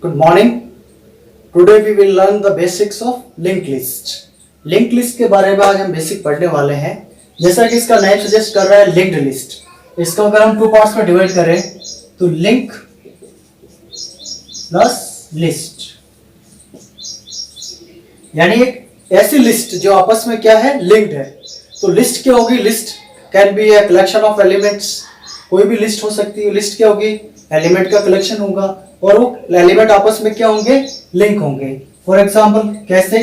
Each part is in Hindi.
Good morning. Today we will learn the basics of linked list. Link list के बारे में आज हम बेसिक पढ़ने वाले हैं. जैसा कि इसका नेम सजेस्ट कर रहा है लिंक्ड लिस्ट. इसको अगर हम टू पार्ट्स में डिवाइड करें तो लिंक प्लस लिस्ट, यानी एक ऐसी लिस्ट जो आपस में क्या है, लिंक्ड है. तो लिस्ट क्या होगी? List can be A collection of elements. कोई भी लिस्ट हो सकती है. लिस्ट क्या होगी? एलिमेंट का कलेक्शन होगा और वो एलिमेंट आपस में क्या होंगे? लिंक होंगे. फॉर एग्जाम्पल कैसे?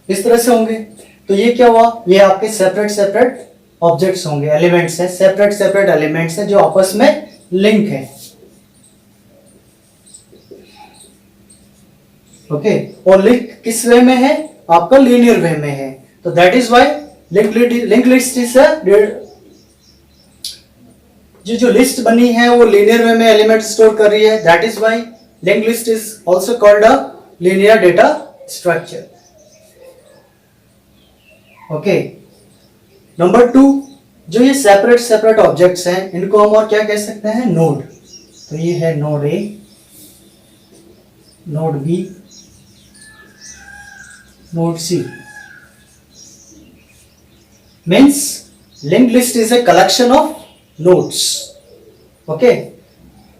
इस तरह से होंगे. तो ये क्या हुआ? ये आपके सेपरेट सेपरेट ऑब्जेक्ट्स होंगे, एलिमेंट्स है, सेपरेट सेपरेट एलिमेंट्स है जो आपस में लिंक है. ओके. और लिंक किस वे में है? आपका लीनियर वे में है. तो that is why link list is जो लिस्ट बनी है वो लीनियर वे में एलिमेंट स्टोर कर रही है. That is why link list is also called a linear data structure. Okay. Number 2, जो ये सेपरेट सेपरेट ऑब्जेक्ट्स हैं इनको हम और क्या कह सकते हैं? नोड. तो ये है node A, node B, node C. Means linked list is a collection of nodes. Okay,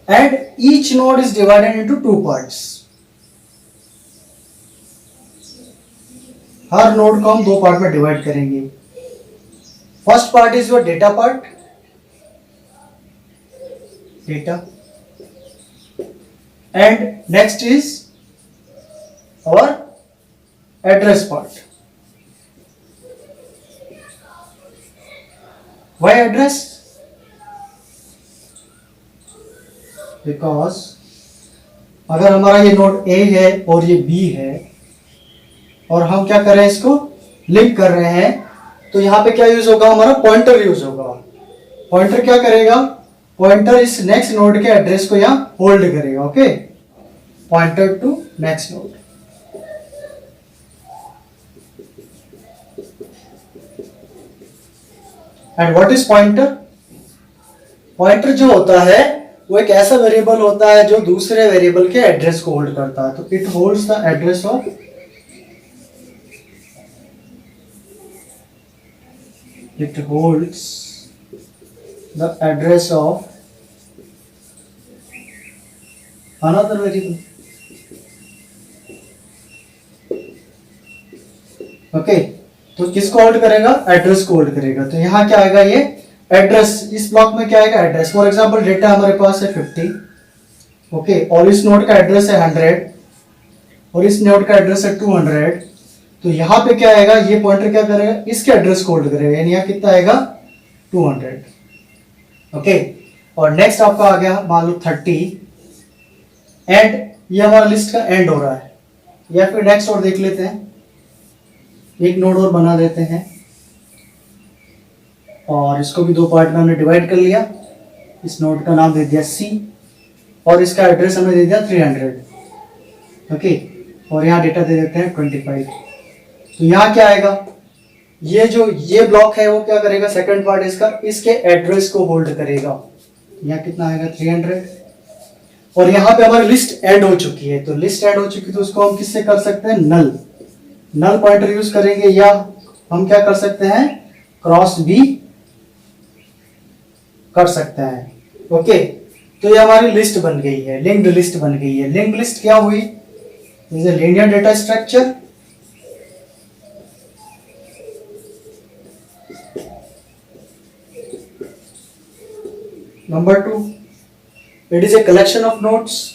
and each node is divided into two parts. Her node को हम दो पार्ट में डिवाइड करेंगे. First part is your data part, data, and next is और address part. Why address? Because अगर हमारा ये नोड A है और ये B है और हम क्या कर रहे हैं, इसको लिंक कर रहे हैं, तो यहाँ पे क्या यूज होगा? हमारा पॉइंटर यूज होगा. पॉइंटर क्या करेगा? पॉइंटर इस नेक्स्ट नोड के एड्रेस को यहाँ होल्ड करेगा. Okay, pointer to next node. And what is pointer? Pointer जो होता है वो एक ऐसा वेरिएबल होता है जो दूसरे वेरिएबल के एड्रेस को होल्ड करता है. तो it holds the address of another variable. Okay. तो किसको होल्ड करेगा? एड्रेस को होल्ड करेगा. तो यहाँ क्या आएगा? ये एड्रेस. इस ब्लॉक में क्या आएगा? एड्रेस. फॉर एग्जांपल डेटा हमारे पास है 50. ओके. और इस नोड का एड्रेस है 100 और इस नोड का एड्रेस है 200. तो यहाँ पे क्या आएगा? ये पॉइंटर क्या करेगा? इसके एड्रेस को होल्ड करेगा. यानी यहाँ कितना आएगा? 200. ओके. और नेक्स्ट आपका आ गया मान लो 30. एंड ये हमारा लिस्ट का एंड हो रहा है. या फिर नेक्स्ट और देख लेते हैं. एक नोड और बना देते हैं और इसको भी दो पार्ट में हमने डिवाइड कर लिया. इस नोड का नाम दे दिया C और इसका एड्रेस हमने दे दिया 300. ओके. और यहाँ डेटा दे देते हैं 25. तो यहाँ क्या आएगा? ये जो ये ब्लॉक है वो क्या करेगा? सेकंड पार्ट इसका इसके एड्रेस को होल्ड करेगा. यहाँ कितना आएगा? 300. और यहाँ पे हमारी लिस्ट एंड हो चुकी है. तो लिस्ट एंड हो चुकी तो उसको हम किससे कर सकते हैं? नल पॉइंटर यूज करेंगे, या हम क्या कर सकते हैं? क्रॉस भी कर सकते हैं. ओके. तो ये हमारी लिस्ट बन गई है, लिंक्ड लिस्ट बन गई है. लिंक्ड लिस्ट क्या हुई? Is a linear data structure. Number 2, it is a collection of nodes.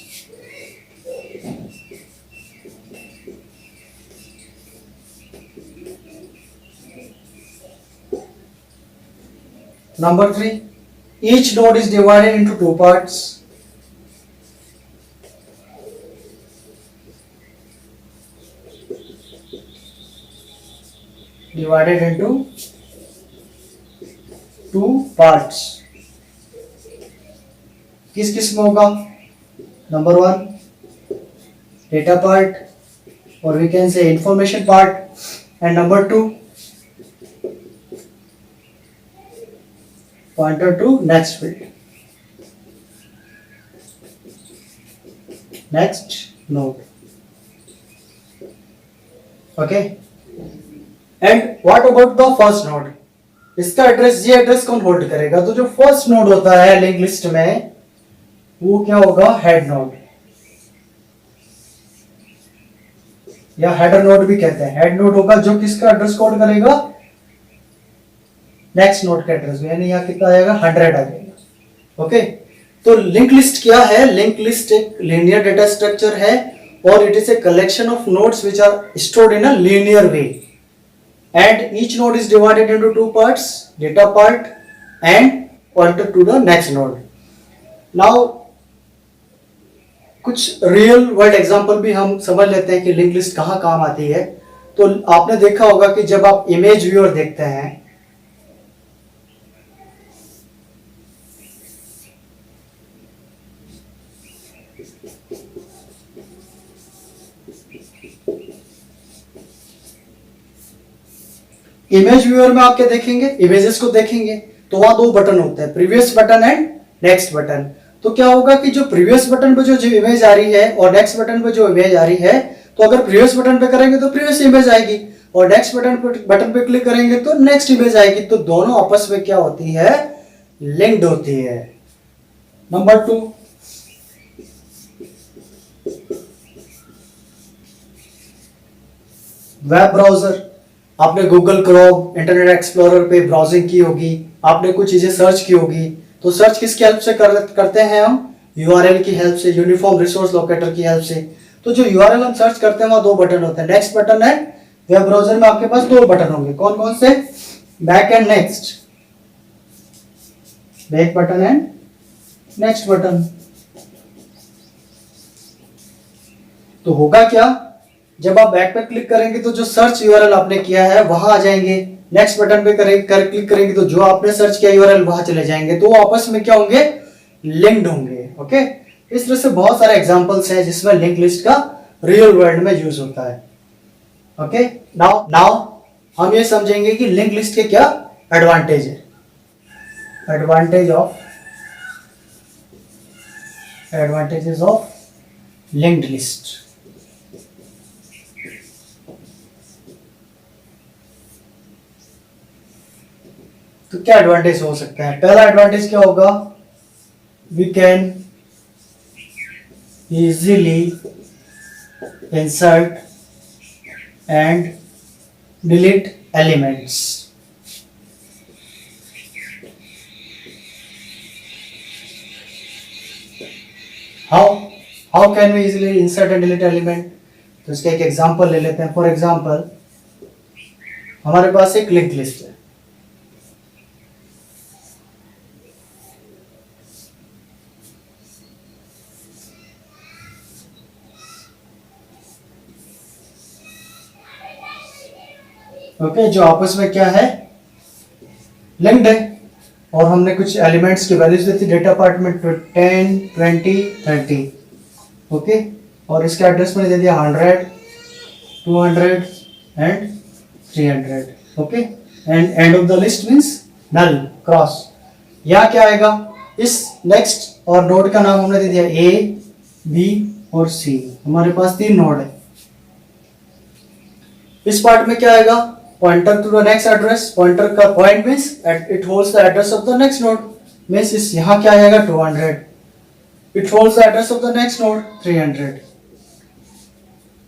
Number 3, each node is divided into two parts. Divided into two parts. किस किस में होगा? Number 1 data part or we can say information part. And number 2, pointer to next field, next node. Okay, and what about the first node? इसका एड्रेस, ये एड्रेस कौन होल्ड करेगा? तो जो फर्स्ट नोड होता है लिंक लिस्ट में वो क्या होगा? हेड नोड या हेडर नोड भी कहते हैं। हेड नोड होगा जो किसका एड्रेस कोड करेगा? नेक्स्ट नोड का एड्रेस, यानी यहाँ कितना आएगा? 100 आ जाएगा। ओके, तो लिंक लिस्ट क्या है? लिंक लिस्ट एक लीनियर डेटा स्ट्रक्चर है और it is a collection of nodes which are stored in a linear way and each node is divided into 2 parts, data part and pointer to the next node. Now कुछ रियल वर्ल्ड एग्जांपल भी हम समझ लेते हैं कि लिंक लिस्ट कहाँ काम आती है। तो आपने देखा होगा कि जब आप इमेज व्यूअर देखते हैं, इमेज व्यूअर में आप क्या देखेंगे? इमेजेस को देखेंगे तो वहां 2 बटन होते हैं, previous button and next button. तो क्या होगा कि जो प्रीवियस बटन पे जो इमेज आ रही है और नेक्स्ट बटन पे जो इमेज आ रही है, तो अगर प्रीवियस बटन पे करेंगे तो प्रीवियस इमेज आएगी और नेक्स्ट बटन पे क्लिक करेंगे तो नेक्स्ट इमेज आएगी। तो दोनों आपस में क्या होती है? लिंक्ड होती है। Number 2, web browser. आपने गूगल क्रोम, इंटरनेट एक्सप्लोरर पे ब्राउजिंग की होगी, आपने कुछ चीजें सर्च की होगी, तो सर्च किसकी हेल्प से करते हैं हम? यूआरएल की हेल्प से, यूनिफॉर्म रिसोर्स लोकेटर की हेल्प से। तो जो यूआरएल हम सर्च करते हैं वहां 2 बटन होते हैं, नेक्स्ट बटन है। वेब ब्राउजर में आपके पास 2 बटन होंगे, कौन कौन से? Back and next, back button and next button. तो होगा क्या? जब आप बैक पे क्लिक करेंगे तो जो सर्च यूआरएल आपने किया है वहां आ जाएंगे, नेक्स्ट बटन पे क्लिक करेंगे तो जो आपने सर्च किया यूआरएल वहां चले जाएंगे। तो वो आपस में क्या होंगे? लिंक्ड होंगे। ओके, इस तरह से बहुत सारे एग्जांपल्स हैं जिसमें लिंक लिस्ट का रियल वर्ल्ड में यूज होता है। ओके, नाउ हम ये समझेंगे कि लिंक लिस्ट के क्या एडवांटेज है। Advantages of linked list. तो क्या एडवांटेज हो सकता है? पहला एडवांटेज क्या होगा? We can easily insert and delete elements. How can we easily insert and delete element? तो इसका एक एग्जांपल ले लेते हैं। फॉर एग्जांपल, हमारे पास एक लिंक लिस्ट है, ओके, जो आपस में क्या है? लिंक्ड है। और हमने कुछ एलिमेंट्स की वैल्यूज दी थी, डेटा पार्ट में 10, 20, 30। ओके, और इसका एड्रेस मैंने दे दिया 100, 200 and 300। Okay, and end of the list means null, cross. यहाँ क्या आएगा? इस नेक्स्ट और नोड का नाम हमने दे दिया ए, बी और सी। हमारे पास 3 नोड है। इस पार्ट में क्या आएगा? Pointer to the next address. Pointer का point means it holds the address of the next node, means इस यहाँ क्या आएगा? 200। It holds the address of the next node 300।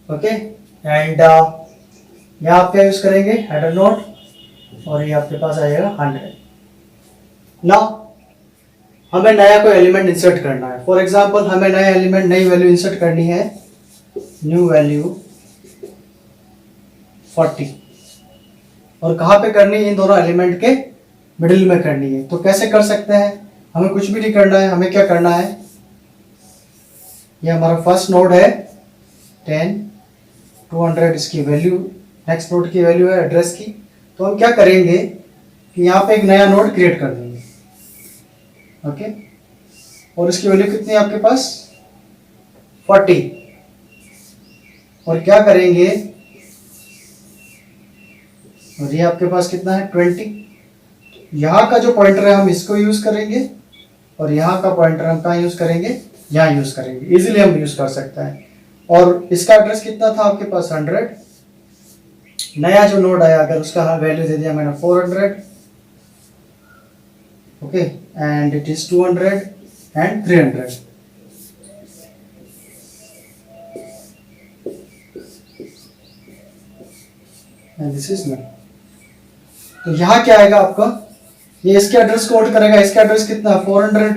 Okay, and यहाँ आप क्या यूज करेंगे? हेडर नोड, और ये आपके पास आएगा 100। नाउ हमें नया कोई एलिमेंट इंसर्ट करना है। फॉर एग्जांपल, हमें नया एलिमेंट, नई वैल्यू इंसर्ट करनी है, न्यू वैल्यू 40। और कहाँ पे करनी है? इन दोनों एलिमेंट के मिडिल में करनी है। तो कैसे कर सकते हैं? हमें कुछ भी नहीं करना है। हमें क्या करना है? ये हमारा फर्स्ट नोड है 10, 200 इसकी वैल्यू, नेक्स्ट नोड की वैल्यू है एड्रेस की। तो हम क्या करेंगे कि यहाँ पे एक नया नोड क्रिएट कर देंगे। ओके, और इसकी वैल्यू कितनी है आपके पास? 40। और क्या करेंगे, और ये आपके पास कितना है 20। यहाँ का जो पॉइंटर है हम इसको यूज करेंगे और यहाँ का पॉइंटर हम कहाँ यूज करेंगे, यहाँ यूज करेंगे। इजीली हम यूज कर सकते हैं। और इसका एड्रेस कितना था आपके पास 100। नया जो नोड आया अगर उसका वैल्यू दे दिया मैंने 400, okay, and it is 200 and 300। And this is null. तो यहाँ क्या आएगा आपका, ये इसके एड्रेस कोड करेगा, इसका एड्रेस कितना 400,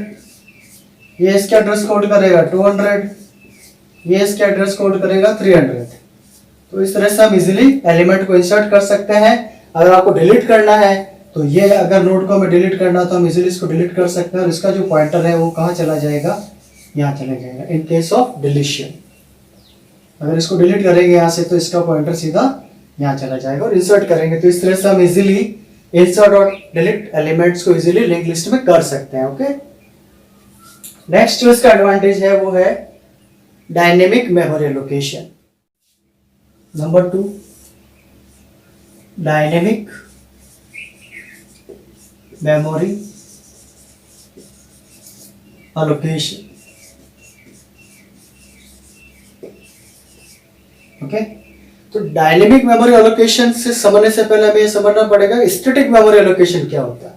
ये इसके एड्रेस कोड करेगा 200, ये इसके एड्रेस कोड करेगा 300। तो इस तरह से हम इजीली एलिमेंट को इंसर्ट कर सकते हैं। अगर आपको डिलीट करना है तो ये अगर नोड को हमें डिलीट करना तो हम इजीली इसको डिलीट कर सकते हैं और इसका जो पॉइंटर है वो कहाँ चला जाएगा, यहाँ चला जाएगा इन केस ऑफ डिलीशन। अगर इसको डिलीट करेंगे यहाँ से तो इसका पॉइंटर सीधा यहाँ चला जाएगा और इंसर्ट करेंगे। तो इस तरह से हम इजीली इंसर्ट और डिलीट एलिमेंट्स को इजीली लिंक लिस्ट में कर सकते हैं। ओके, नेक्स्ट जो इसका एडवांटेज है वो है dynamic memory allocation. Number 2, dynamic memory allocation. Okay, तो डायनेमिक मेमोरी एलोकेशन से समझने से पहले हमें ये समझना पड़ेगा स्टैटिक मेमोरी एलोकेशन क्या होता है।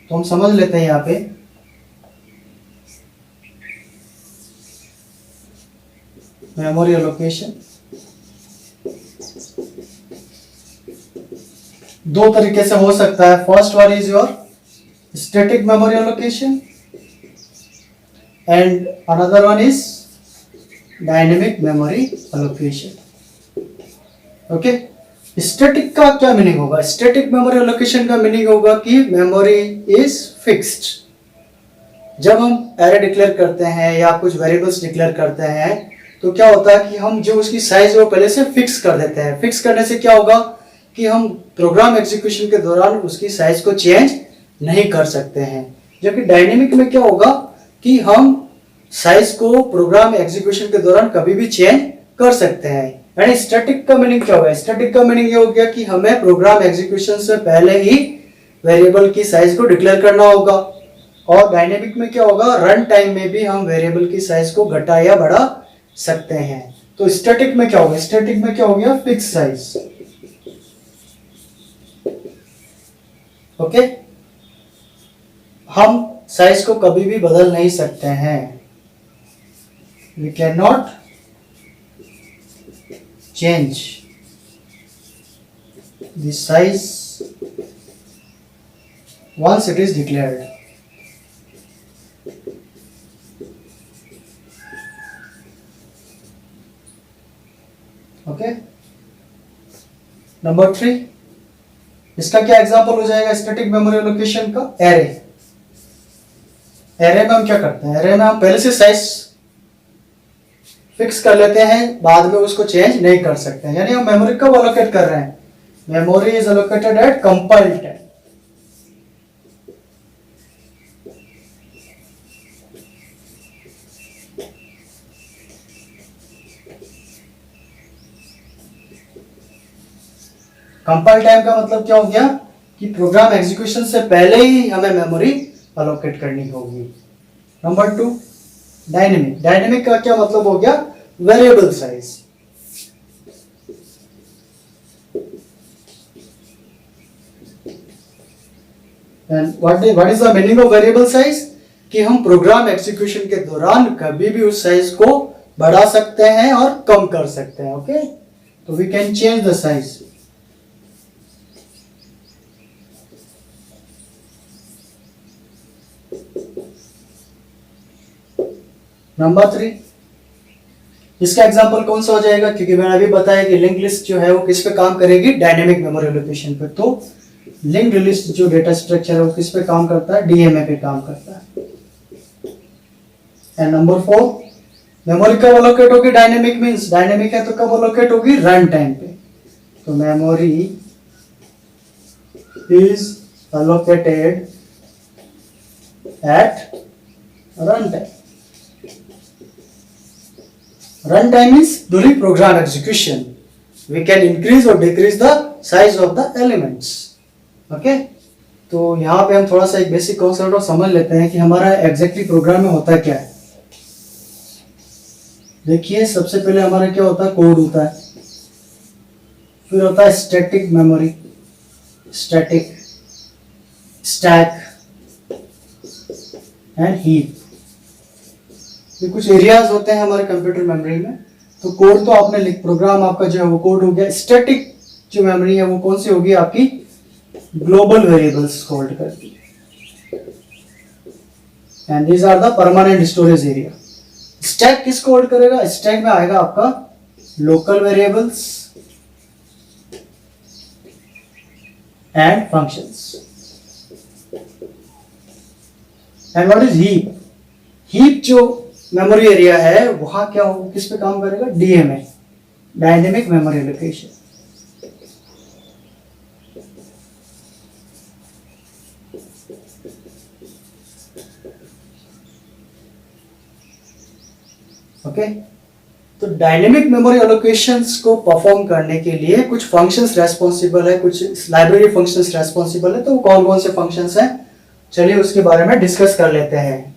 तो हम समझ लेते हैं। यहाँ पे मेमोरी एलोकेशन दो तरीके से हो सकता है। First one is your static memory allocation and another one is dynamic memory allocation. Okay, static का क्या मीनिंग होगा? स्टैटिक मेमोरी एलोकेशन का मीनिंग होगा कि मेमोरी इज फिक्स्ड। जब हम एरे डिक्लेयर करते हैं या कुछ वेरिएबल्स डिक्लेयर करते हैं तो क्या होता है कि हम जो उसकी साइज वो पहले से फिक्स कर देते हैं। फिक्स करने से क्या होगा कि हम प्रोग्राम एग्जीक्यूशन के दौरान उसकी साइज को चेंज नहीं कर सकते हैं। जबकि डायनेमिक में क्या होगा कि हम साइज को प्रोग्राम एग्जीक्यूशन के दौरान कभी भी चेंज कर सकते हैं। यानी स्टैटिक का मीनिंग क्या होगा? स्टैटिक का मीनिंग ये हो गया कि हमें प्रोग्राम एग्जीक्यूशन से पहले ही वेरिएबल की साइज को डिक्लेयर करना होगा। और डायनेमिक में क्या होगा, रन टाइम में भी हम वेरिएबल की साइज को घटा या बढ़ा सकते हैं। तो स्टैटिक में क्या होगा? स्टैटिक में क्या हो गया, फिक्स साइज। ओके, हम साइज को कभी भी बदल नहीं सकते हैं। We can not change the size once it is declared. Okay, number 3, इसका क्या एग्जांपल हो जाएगा स्टैटिक मेमोरी एलोकेशन का? एरे। एरे में हम क्या करते हैं? एरे में हम पहले से साइज फिक्स कर लेते हैं, बाद में उसको चेंज नहीं कर सकते हैं। यानी हम मेमोरी कब एलोकेट कर रहे हैं? Memory is allocated eight compile time. Compile time का मतलब क्या हो गया कि प्रोग्राम एग्जीक्यूशन से पहले ही हमें मेमोरी अलोकेट करनी होगी। Number 2, dynamic. डायनेमिक का क्या मतलब हो गया? Variable size. And what is the meaning of variable size? कि हम प्रोग्राम एग्जीक्यूशन के दौरान कभी भी उस साइज को बढ़ा सकते हैं और कम कर सकते हैं। ओके, तो we can change the size. Number 3, इसका एग्जांपल कौन सा हो जाएगा? क्योंकि मैंने अभी बताया कि लिंक लिस्ट जो है वो किस पे काम करेगी? डायनेमिक मेमोरी एलोकेशन पे। तो लिंक लिस्ट जो डेटा स्ट्रक्चर है वो किस पे काम करता है? डीएमए पे काम करता है। एंड नंबर 4, मेमोरी कब एलोकेट होगी? डायनेमिक मींस डायनेमिक है तो कब एलोकेट होगी? रन टाइम पे। तो memory is allocated at run time. Run time means during program execution we can increase और decrease the size of the elements. Okay, तो यहाँ पे हम थोड़ा सा एक बेसिक कॉन्सेप्ट और समझ लेते हैं कि हमारा एग्जैक्टली प्रोग्राम में होता क्या है। देखिए, सबसे पहले हमारा क्या होता है, कोड होता है, फिर होता है static memory, static, stack and heap. ये कुछ एरियाज होते हैं हमारे कंप्यूटर मेमोरी में। तो कोड तो आपने लिख, प्रोग्राम आपका जो है वो कोड हो गया। स्टैटिक जो मेमोरी है वो कौन सी होगी, आपकी ग्लोबल वेरिएबल्स होल्ड करती है, and these are the permanent storage area. Stack किसको होल्ड करेगा, स्टैक में आएगा आपका local variables and functions. And what is heap, heap जो मेमोरी एरिया है वहां क्या हो, किस पे काम करेगा, DMA, dynamic memory allocation. Okay, तो डायनेमिक मेमोरी एलोकेशंस को परफॉर्म करने के लिए कुछ फंक्शंस रेस्पॉन्सिबल है, कुछ लाइब्रेरी फंक्शंस रेस्पॉन्सिबल है। तो कौन कौन से फंक्शंस हैं, चलिए उसके बारे में डिस्कस कर लेते हैं।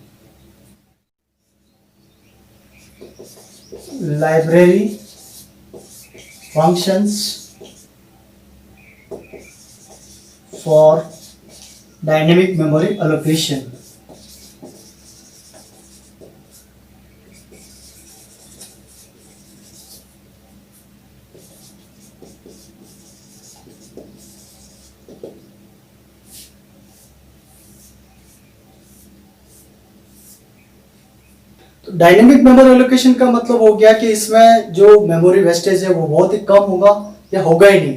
Library functions for dynamic memory allocation. Dynamic memory allocation का मतलब हो गया कि इसमें जो मेमोरी वेस्टेज है वो बहुत ही कम होगा या होगा ही नहीं।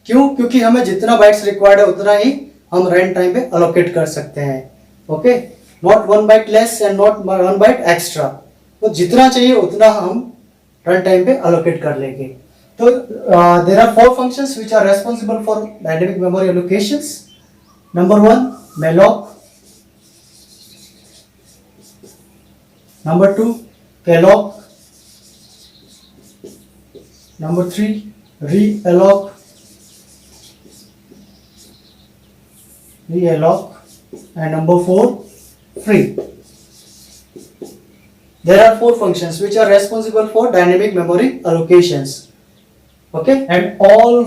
क्यों, क्योंकि हमें जितना बाइट्स रिक्वायर्ड है उतना ही हम रन टाइम पे एलोकेट कर सकते हैं। Okay, not 1 byte less and not 1 byte extra, तो जितना चाहिए उतना हम रन टाइम पे एलोकेट कर लेंगे। तो there are 4 functions which are responsible for dynamic memory allocations. Number 1 malloc, number 2 calloc, number 3 realloc, and number 4 free. There are 4 functions which are responsible for dynamic memory allocations. Okay, and all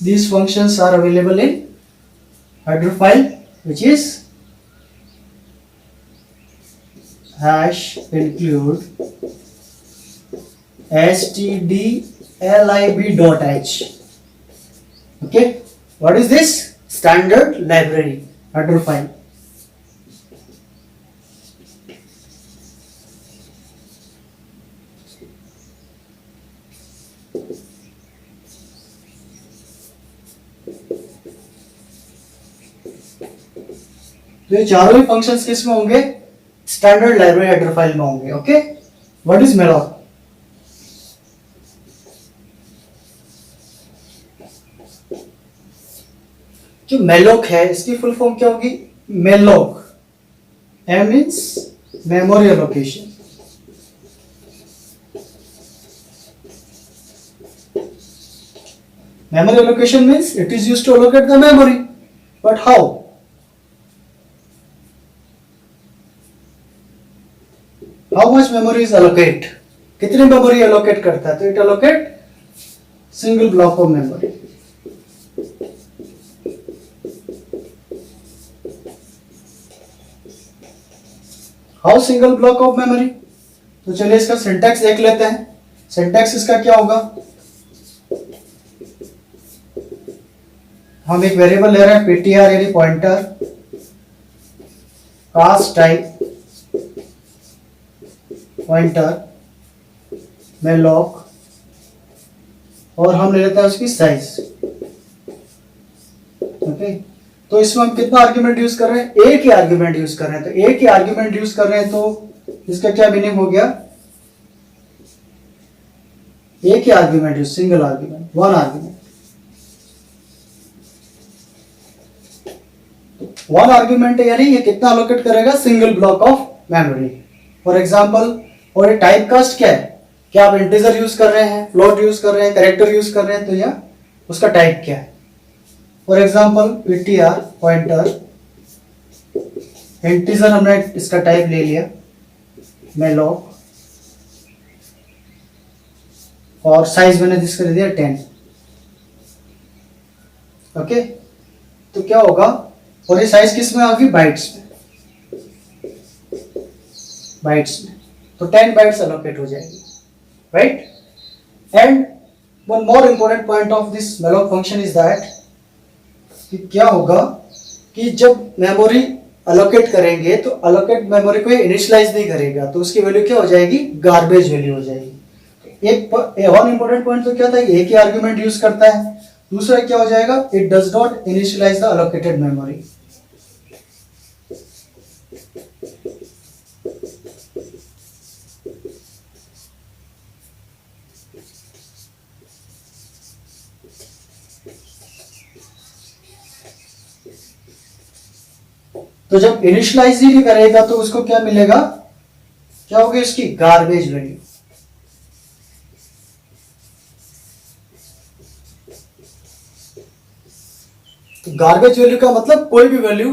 these functions are available in header file, which is hash include stdlib.h. Okay, what is this? Standard library header file. तो ये चारों ही फंक्शंस किस में होंगे, स्टैंडर्ड लाइब्रेरी हेडर फाइल में होंगे। Okay, what is malloc? जो malloc है इसकी फुल फॉर्म क्या होगी, malloc, M means memory allocation, memory allocation means it is used to allocate the memory, but how? How much memory is allocate? कितनी मेमोरी एलोकेट करता है, तो it allocate single block of memory. How single block of memory? तो चलिए इसका सिंटैक्स देख लेते हैं। सिंटैक्स इसका क्या होगा, हम एक वेरिएबल ले रहे हैं ptr यानी pointer, cast type pointer, malloc, और हम ले लेते हैं उसकी साइज। ओके, तो इसमें हम कितना आर्ग्यूमेंट यूज कर रहे हैं, एक ही आर्ग्यूमेंट यूज कर रहे हैं। तो एक ही आर्ग्यूमेंट यूज कर रहे हैं तो इसका क्या मीनिंग हो गया, एक ही argument use, single argument, one argument. One argument यानी ये कितना अलोकेट करेगा, single block of memory. For example, और ये टाइप कास्ट क्या है, क्या आप इंटीजर यूज कर रहे हैं, फ्लोट यूज कर रहे हैं, कैरेक्टर यूज कर रहे हैं, तो यह उसका टाइप क्या है। For example ptr pointer, integer हमने इसका टाइप ले लिया malloc, और साइज मैंने जिसका दे दिया 10। ओके, तो क्या होगा, और ये साइज किस में होगी, बाइट्स में, बाइट्स में, तो 10 बाइट्स अलोकेट हो जाएगी, right. And one more important point of this malloc function is that कि क्या होगा कि जब मेमोरी अलोकेट करेंगे तो अलोकेट मेमोरी को इनिशियलाइज नहीं करेगा, तो उसकी वैल्यू क्या हो जाएगी, गार्बेज वैल्यू हो जाएगी। एक वन इंपॉर्टेंट पॉइंट तो क्या था, एक ही आर्गुमेंट यूज करता है। दूसरा क्या हो जाएगा, it does not initialize the allocated memory. तो जब इनिशियलाइज ही नहीं करेगा तो उसको क्या मिलेगा, क्या होगी उसकी गार्बेज वैल्यू। तो गार्बेज वैल्यू का मतलब कोई भी वैल्यू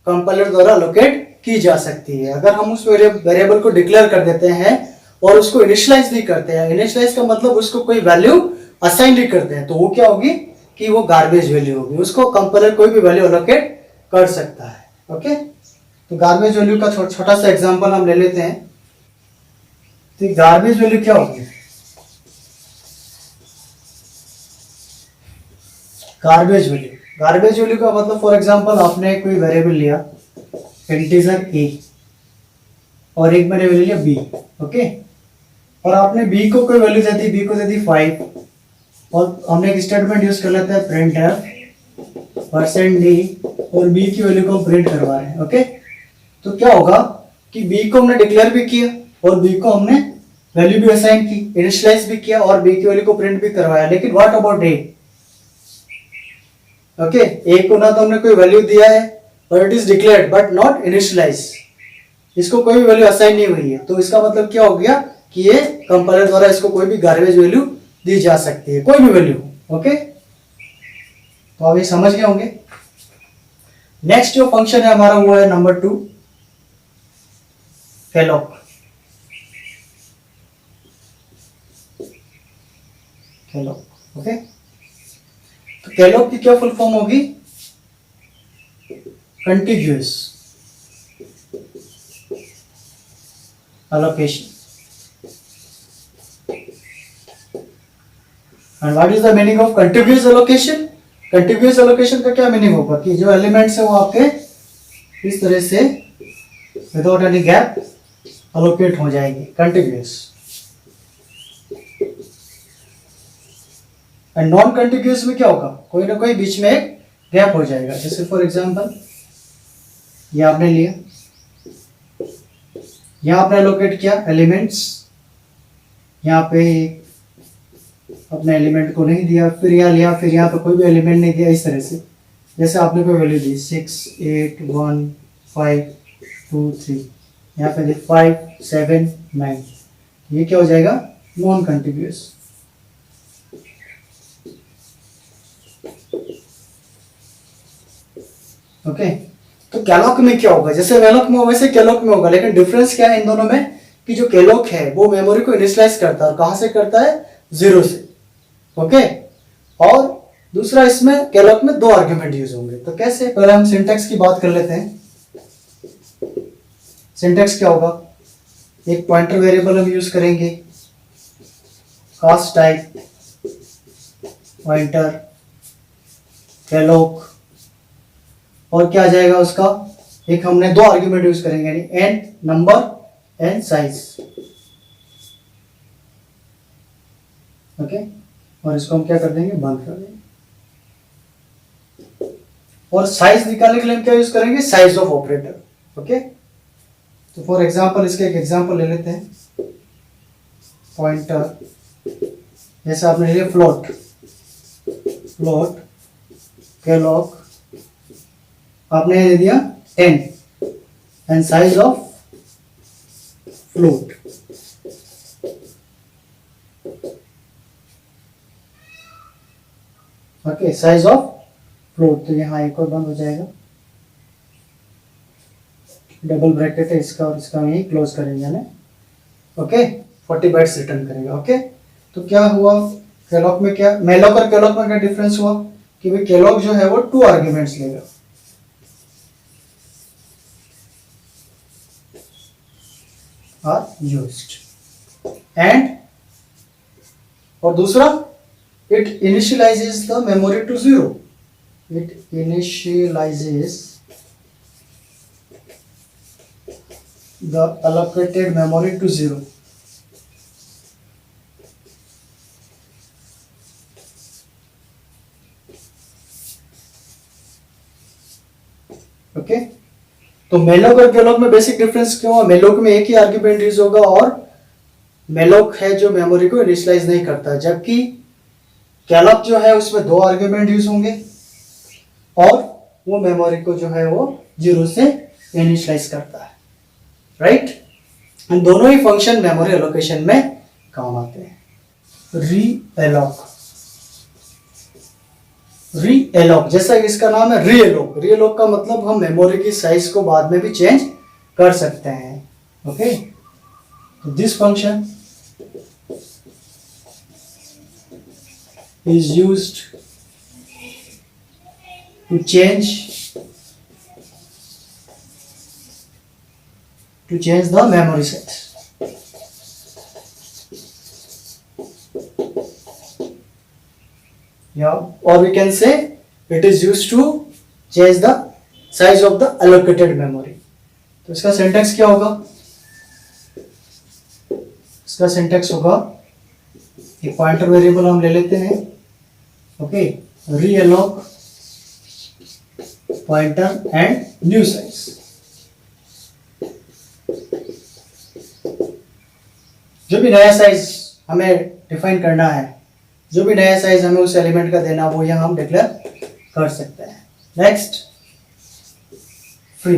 कंपाइलर द्वारा अलोकेट की जा सकती है। अगर हम उस वेरिएबल को डिक्लेयर कर देते हैं और उसको इनिशियलाइज नहीं करते हैं, इनिशियलाइज का मतलब उसको कोई वैल्यू असाइन नहीं करते हैं, तो वो क्या होगी कि वो गार्बेज वैल्यू होगी। उसको कंपाइलर कोई भी वैल्यू अलोकेट कर सकता है। ओके, तो गार्बेज वैल्यू का छोटा सा एग्जांपल हम ले लेते हैं। तो गार्बेज वैल्यू क्या होगी, गार्बेज वैल्यू का मतलब फॉर एग्जांपल आपने कोई वेरिएबल लिया इंटीजर a और एक मैंने वैल्यू लिया b, ओके, और आपने b को कोई वैल्यू दे दी, b को दे दी 5, और हमने एक स्टेटमेंट यूज कर लेते हैं printf %d और b की वैल्यू को हम प्रिंट करवा रहे हैं। ओके, तो क्या होगा कि b को हमने डिक्लेयर भी किया और b को हमने वैल्यू भी असाइन की, इनिशियलाइज भी किया और b की वैल्यू को प्रिंट भी करवाया, लेकिन what about a। Okay, a को ना तो हमने कोई वैल्यू दिया है और it is declared but not initialize, इसको कोई भी वैल्यू असाइन नहीं हुई है, तो इसका मतलब क्या हो गया कि ये कंपाइलर द्वारा इसको कोई भी गार्बेज वैल्यू दी जा सकती है, कोई भी वैल्यू। ओके, तो आप ये समझ गए होंगे। नेक्स्ट जो फंक्शन है हमारा वो है नंबर 2 कैलॉक। ओके, तो कैलॉक की क्या फुल फॉर्म होगी, कंटिग्यूअस allocation। and what is the meaning of contiguous allocation? contiguous allocation का क्या मीनिंग होगा कि जो एलिमेंट्स है वो आपके इस तरह से विदाउट एनी गैप अलोकेट हो जाएंगे, कंटिग्यूअस। एंड नॉन कंटिग्यूअस में क्या होगा, कोई ना कोई बीच में एक गैप हो जाएगा। जैसे फॉर एग्जांपल ये आपने लिया, यहाँ आपने एलोकेट किया एलिमेंट्स, यहाँ पे अपने एलिमेंट को नहीं दिया, फिर यहाँ लिया, फिर यहाँ पे कोई भी एलिमेंट नहीं दिया, इस तरह से। जैसे आपने कोई वैल्यू दी 6 8 1 5 2 3, यहाँ पे 5 7 9, ये क्या हो जाएगा, नॉन कंटिग्यूअस। ओके, तो कैलॉक में क्या होगा, जैसे वेलॉक में वैसे कैलॉक में होगा, लेकिन डिफरेंस क्या है इन दोनों में कि जो कैलॉक है वो मेमोरी को इनिशियलाइज करता है, और कहां से करता है, 0 से। ओके, और दूसरा इसमें कैलॉक में 2 आर्गुमेंट यूज होंगे। तो कैसे, पहले हम सिंटैक्स की बात कर लेते हैं। सिंटैक्स क्या होगा, एक पॉइंटर वेरिएबल हम यूज करेंगे, कास्ट टाइप पॉइंटर कैलॉक, और क्या आ जाएगा उसका, एक हमने 2 आर्गुमेंट यूज करेंगे, यानी N number and size. Okay, और इसको हम क्या कर देंगे, बंद कर देंगे। और साइज निकालने के लिए हम क्या यूज करेंगे, साइज ऑफ ऑपरेटर। ओके, तो फॉर एग्जांपल इसके एक एग्जांपल ले लेते हैं। पॉइंटर, जैसे आपने लिया फ्लोट कैलॉक, आपने दे दिया 10 and size of float. Okay, size of float, तो यहाँ एक और बंद हो जाएगा, डबल ब्रैकेट है इसका और इसका यही क्लोज करेंगे ना। ओके, 40 बाइट्स रिटर्न करेगा। ओके, तो क्या हुआ केलॉग में, क्या मेलॉक और केलॉग में क्या डिफरेंस हुआ कि भाई केलॉग जो है वो 2 आर्ग्यूमेंट्स लेगा, आर यूज्ड, एंड और दूसरा it initializes the memory to 0, it initializes the allocated memory to 0. Okay, तो मेलोक और केलॉग में बेसिक डिफरेंस क्यों है? मेलोक में एक ही आर्ग्यूमेंट यूज होगा और मेलोक है जो मेमोरी को इनिशियलाइज नहीं करता, जबकि केलॉग जो है उसमें 2 आर्ग्यूमेंट यूज होंगे और वो मेमोरी को जो है वो 0 से इनिशियलाइज करता है, राइट। इन दोनों ही फंक्शन मेमोरी एलोकेशन में काम आते हैं। री एलोक, जैसा कि इसका नाम है री एलोक, री एलोक का मतलब हम मेमोरी की साइज को बाद में भी चेंज कर सकते हैं। ओके, तो this function is used to change the memory size. Yeah, or we can say it is used to change the size of the allocated memory. तो इसका सिंटैक्स क्या होगा? इसका सिंटैक्स होगा, एक पॉइंटर वेरिएबल हम ले लेते हैं, okay, realloc pointer and new size. जो भी नया साइज हमें डिफाइन करना है, जो भी नया साइज हमें उस एलिमेंट का देना, वो यहाँ हम डिक्लेयर कर सकते हैं। नेक्स्ट, फ्री,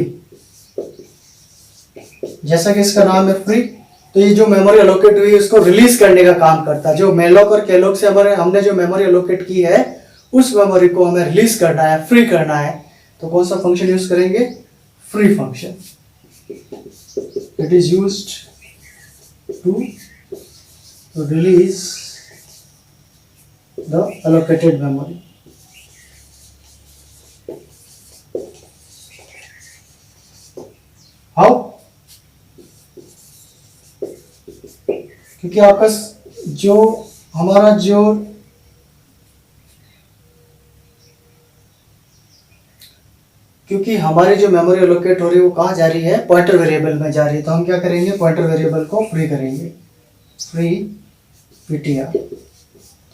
जैसा कि इसका नाम है फ्री, तो ये जो मेमोरी एलोकेट हुई उसको रिलीज करने का काम करता है। जो मेलॉक और केलॉग से हमने जो मेमोरी एलोकेट की है उस मेमोरी को हमें रिलीज करना है, फ्री करना है, तो कौन सा फंक्शन यूज करेंगे? Free function. It is used to release the allocated memory. How? क्योंकि आपका जो हमारा जो क्योंकि हमारी जो मेमोरी एलोकेट हो रही है वो कहाँ जा रही है? पॉइंटर वेरिएबल में जा रही है, तो हम क्या करेंगे? पॉइंटर वेरिएबल को फ्री करेंगे, फ्री ptr।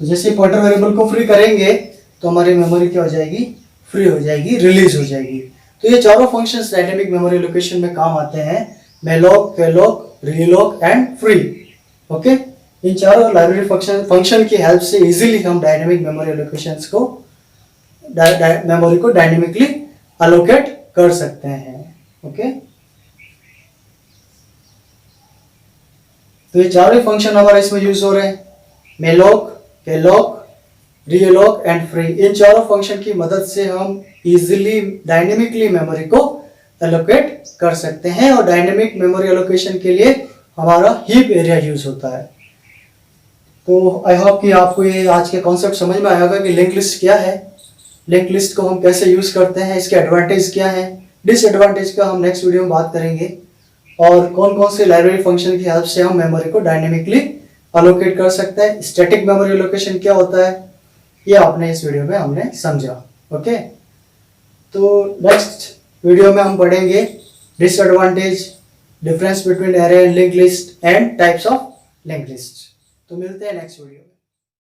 तो जैसे पॉइंटर वेरिएबल को फ्री करेंगे तो हमारी मेमोरी क्या हो जाएगी? फ्री हो जाएगी, रिलीज हो जाएगी। तो ये चारों फंक्शंस डायनेमिक मेमोरी एलोकेशन में काम आते हैं, malloc, calloc, realloc and free. Okay, इन चारों लाइब्रेरी फंक्शन की हेल्प से इजीली हम डायनेमिक मेमोरी एलोकेशंस को मेमोरी को डायनेमिकली अलोकेट कर सकते हैं। ओके, तो ये चारों फंक्शन हमारे इसमें यूज हो रहे हैं, मेलॉक, केलॉग, रीअलोक एंड फ्री। इन चारों फंक्शन की मदद से हम इजीली डायनेमिकली मेमोरी को एलोकेट कर सकते हैं, और डायनेमिक मेमोरी एलोकेशन के लिए हमारा हीप एरिया यूज होता है। तो आई होप कि आपको ये आज के कॉन्सेप्ट समझ में आया होगा कि लिंक लिस्ट क्या है, लिंक लिस्ट को हम कैसे यूज करते हैं, इसके एडवांटेज क्या है, डिसएडवांटेज का हम नेक्स्ट वीडियो में बात करेंगे, और कौन कौन से लाइब्रेरी फंक्शन की हेल्प से हम मेमोरी को डायनेमिकली अलोकेट कर सकते हैं। स्टैटिक मेमोरी एलोकेशन क्या होता है ये आपने इस वीडियो में हमने समझा। ओके, तो नेक्स्ट वीडियो में हम पढ़ेंगे disadvantage, difference between array and link list and types of link list. तो मिलते हैं नेक्स्ट वीडियो में।